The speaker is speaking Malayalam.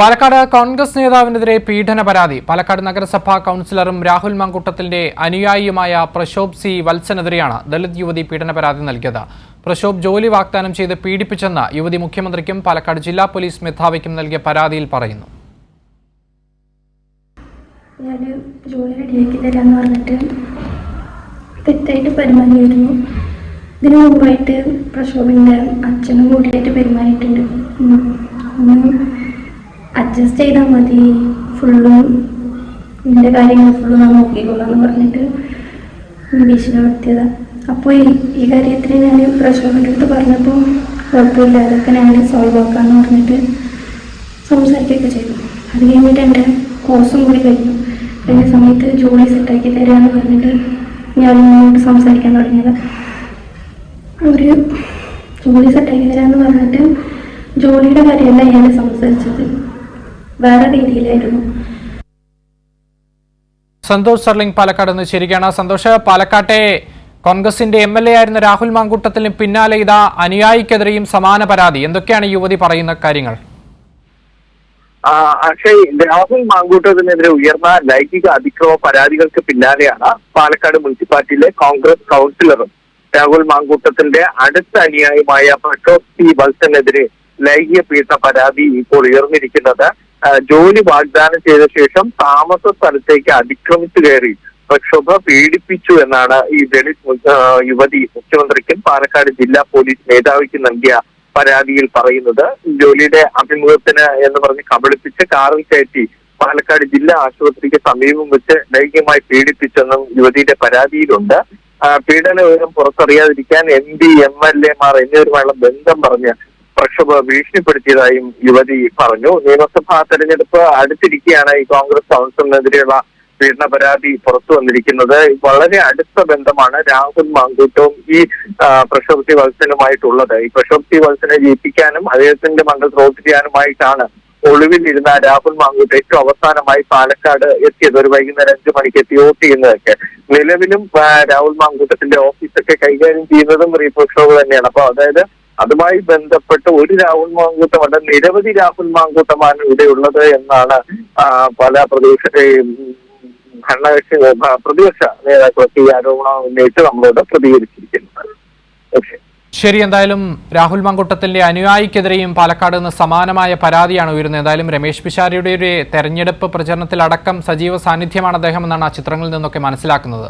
പാലക്കാട് കോൺഗ്രസ് നേതാവിനെതിരെ പീഡന പരാതി. പാലക്കാട് നഗരസഭാ കൌൺസിലറും രാഹുൽ മാങ്കൂട്ടത്തിന്റെ അനുയായിയുമായ പ്രശോഭ് സി വത്സനെതിരെയാണ് ദളിത് യുവതി പീഡന പരാതി നൽകിയത്. പ്രശോഭ് ജോലി വാഗ്ദാനം ചെയ്ത് പീഡിപ്പിച്ചെന്ന് യുവതി മുഖ്യമന്ത്രിക്കും പാലക്കാട് ജില്ലാ പോലീസ് മേധാവിക്കും നൽകിയ പരാതിയിൽ പറയുന്നു. ഞാൻ ജോലി റെഡിയാക്കി തരാമെന്ന് പറഞ്ഞിട്ട് തെറ്റായിട്ട് പെരുമാറിയിരുന്നു. ഇതിനു മുമ്പായിട്ട് പ്രശോഭിൻ്റെ അച്ഛനും കൂടിയായിട്ട് പെരുമാറിയിട്ടുണ്ട്. അഡ്ജസ്റ്റ് ചെയ്താൽ മതി, ഫുള്ളും ഇതിൻ്റെ കാര്യങ്ങൾ ഫുള്ളും ഞാൻ നോക്കിക്കോളാം എന്ന് പറഞ്ഞിട്ട് ഭീഷണിപ്പെടുത്തിയതാണ്. അപ്പോൾ ഈ കാര്യത്തിൽ ഞാൻ പ്രശോഭിൻ്റെ അടുത്ത് പറഞ്ഞപ്പോൾ കുഴപ്പമില്ല, അതൊക്കെ ഞാൻ സോൾവ് ആക്കാമെന്ന് പറഞ്ഞിട്ട് സംസാരിക്കുകയൊക്കെ ചെയ്തു. അത് കഴിഞ്ഞിട്ട് എൻ്റെ കോഴ്സും കൂടി കഴിഞ്ഞു. കഴിഞ്ഞ സമയത്ത് ജോലി സെറ്റാക്കി തരാമെന്ന് പറഞ്ഞിട്ട് ഞാൻ ഇങ്ങോട്ട് സംസാരിക്കാൻ തുടങ്ങിയത്. അവർ ജോലി സെറ്റാക്കി തരാമെന്ന് പറഞ്ഞിട്ട് ജോലിയുടെ കാര്യമല്ല ഞാൻ സംസാരിച്ചത്, വേറെ രീതിയിലായിരുന്നു. സന്തോഷ് സർലിംഗ് പാലക്കാട് നിന്ന് ശരിക്കാണ്. സന്തോഷ്, പാലക്കാട്ടെ കോൺഗ്രസിന്റെ MLA ആയിരുന്ന രാഹുൽ മാങ്കൂട്ടത്തിന് പിന്നാലെ ഇതാ അനുയായിക്കെതിരെയും സമാന പരാതി. എന്തൊക്കെയാണ് യുവതി പറയുന്ന കാര്യങ്ങൾ? അക്ഷയ്, രാഹുൽ മാങ്കൂട്ടത്തിനെതിരെ ഉയർന്ന ലൈംഗിക അതിക്രമ പരാതികൾക്ക് പിന്നാലെയാണ് പാലക്കാട് മുനിസിപ്പാലിറ്റിയിലെ കോൺഗ്രസ് കൗൺസിലറും രാഹുൽ മാങ്കൂട്ടത്തിന്റെ അടുത്ത അനുയായിയുമായ പ്രശോഭ് സി വത്സനെതിരെ ലൈംഗിക പീഡന പരാതി ഇപ്പോൾ ഉയർന്നിരിക്കുന്നത്. ജോലി വാഗ്ദാനം ചെയ്ത ശേഷം താമസ സ്ഥലത്തേക്ക് അതിക്രമിച്ചു കയറി പ്രക്ഷോഭ പീഡിപ്പിച്ചു എന്നാണ് ഈ ദളിത് യുവതി മുഖ്യമന്ത്രിക്കും പാലക്കാട് ജില്ലാ പോലീസ് മേധാവിക്കും നൽകിയ പരാതിയിൽ പറയുന്നത്. ജോലിയുടെ അഭിമുഖത്തിന് എന്ന് പറഞ്ഞ് കബളിപ്പിച്ച് കാറിൽ കയറ്റി പാലക്കാട് ജില്ലാ ആശുപത്രിക്ക് സമീപം വെച്ച് ലൈംഗികമായി പീഡിപ്പിച്ചെന്നും യുവതിയുടെ പരാതിയിലുണ്ട്. പീഡന വിവരം പുറത്തറിയാതിരിക്കാൻ MP, MLA മാർ എന്നിവരുമായുള്ള ബന്ധം പറഞ്ഞ് പ്രക്ഷോഭ ഭീഷണിപ്പെടുത്തിയതായും യുവതി പറഞ്ഞു. നിയമസഭാ തെരഞ്ഞെടുപ്പ് അടുത്തിരിക്കെയാണ് ഈ കോൺഗ്രസ് കൗൺസിലിനെതിരെയുള്ള പീഡന പരാതി പുറത്തു വന്നിരിക്കുന്നത്. വളരെ അടുത്ത ബന്ധമാണ് രാഹുൽ മാങ്കൂട്ടവും ഈ പ്രശോഭ് സി വത്സനുമായിട്ടുള്ളത്. ഈ പ്രശോഭ് സി വത്സനെ ജയിപ്പിക്കാനും അദ്ദേഹത്തിന്റെ മണ്ഡലത്തിൽ വോട്ട് ചെയ്യാനുമായിട്ടാണ് ഒളിവിലിരുന്ന രാഹുൽ മാങ്കൂട്ട് ഏറ്റവും അവസാനമായി പാലക്കാട് എത്തിയത്. ഒരു വൈകുന്നേരം 5 മണിക്ക് എത്തി വോട്ട് ചെയ്യുന്നതൊക്കെ. നിലവിലും രാഹുൽ മാങ്കൂട്ടത്തിന്റെ ഓഫീസൊക്കെ കൈകാര്യം ചെയ്യുന്നതും പ്രക്ഷോഭ് തന്നെയാണ്. അപ്പൊ അതായത് അതുമായി ബന്ധപ്പെട്ട് ഒരു രാഹുൽ മാങ്കൂട്ടമല്ല, നിരവധി രാഹുൽ മാങ്കൂട്ടമാണ് ഇവിടെ ഉള്ളത് എന്നാണ് പല പ്രതിപക്ഷ നേതാക്കളൊക്കെ ഈ ആരോപണം ഉന്നയിച്ച് നമ്മളോട് പ്രതികരിച്ചിരിക്കുന്നത്. ശരി, എന്തായാലും രാഹുൽ മാങ്കൂട്ടത്തിന്റെ അനുയായിക്കെതിരെയും പാലക്കാട് നിന്ന് സമാനമായ പരാതിയാണ് ഉയരുന്നത്. എന്തായാലും രമേശ് പിഷാരടിയുടെ ഒരു തെരഞ്ഞെടുപ്പ് പ്രചരണത്തിലടക്കം സജീവ സാന്നിധ്യമാണ് അദ്ദേഹം എന്നാണ് ആ ചിത്രങ്ങളിൽ നിന്നൊക്കെ മനസ്സിലാക്കുന്നത്.